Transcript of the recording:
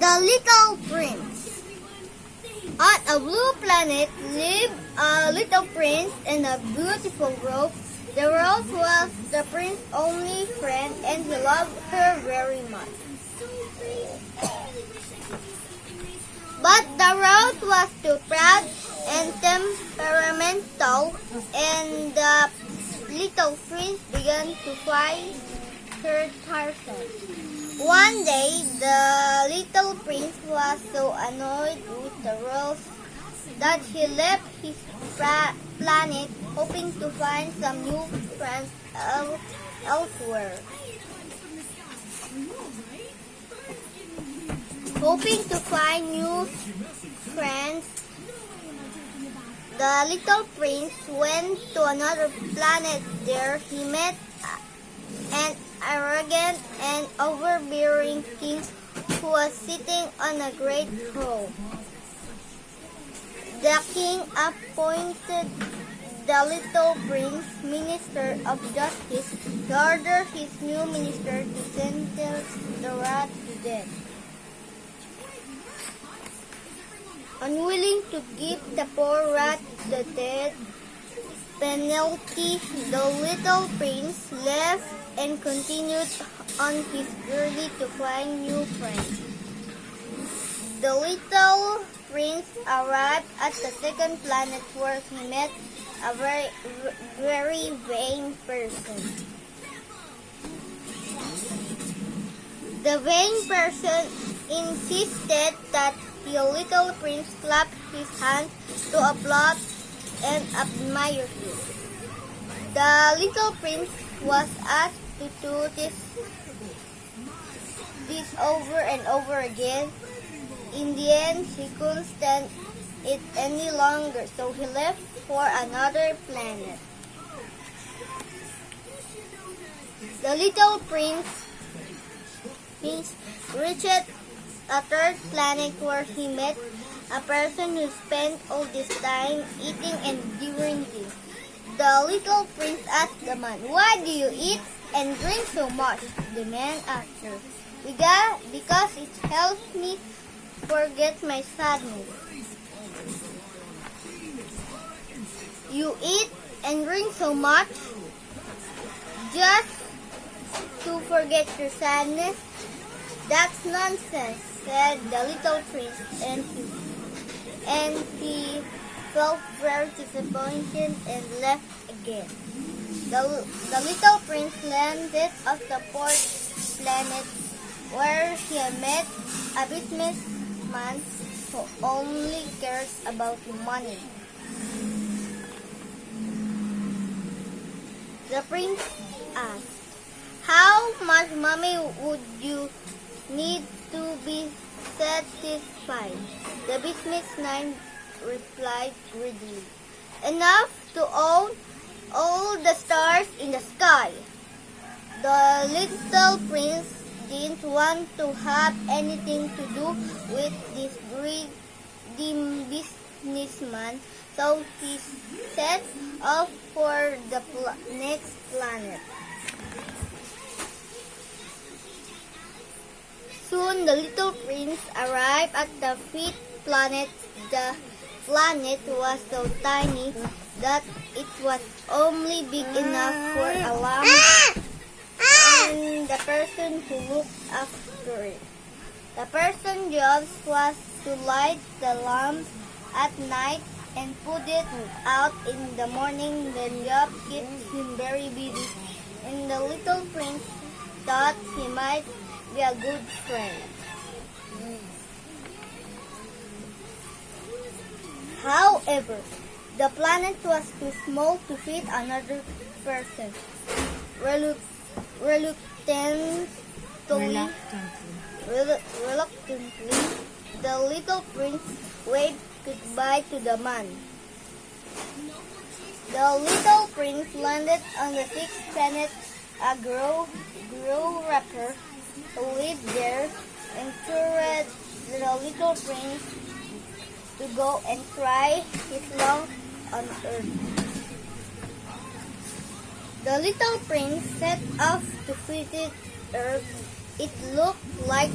The Little Prince. On a blue planet lived a little prince and a beautiful rose. The rose was the prince's only friend and he loved her very much. But the rose was too proud and temperamental, and the little prince began to find her tiresome. One day, the little prince was so annoyed with the rose that he left his planet hoping to find some new friends elsewhere. Hoping to find new friends, the little prince went to another planet. There he met an arrogant and overbearing king who was sitting on a great throne. The king appointed the little prince minister of justice. He ordered his new minister to sentence the rat to death. Unwilling to give the poor rat the death penalty, the little prince left and continued on his journey to find new friends. The little prince arrived at the second planet where he met a very vain person. The vain person insisted that the little prince clap his hands to applaud and admire him. The little prince was asked to do this over and over again. In the end, he couldn't stand it any longer, so he left for another planet. The little prince reached a third planet where he met a person who spent all this time eating and drinking. The little prince asked the man, "Why do you eat and drink so much?" The man answered, "Because it helps me forget my sadness." "You eat and drink so much just to forget your sadness? That's nonsense," said the little prince, and he felt very disappointed and left again. The little prince landed at the fourth planet where he met a businessman who only cares about money. The prince asked, "How much money would you need to be satisfied?" The businessman replied greedily, "Enough to own all the stars in the sky." The little prince didn't want to have anything to do with this greedy businessman, so he set off for the next planet. Soon the little prince arrived at the fifth planet. The planet was so tiny that it was only big enough for a lamp and the person who looked after it. The person's job was to light the lamp at night and put it out in the morning. The job kept him very busy, and the little prince thought he might be a good friend. However, the planet was too small to fit another person. Reluctantly, the little prince waved goodbye to the man. The little prince landed on the sixth planet. A grow-rapper who lived there encouraged the little prince to go and try his luck on Earth. The little prince set off to visit Earth. It looked like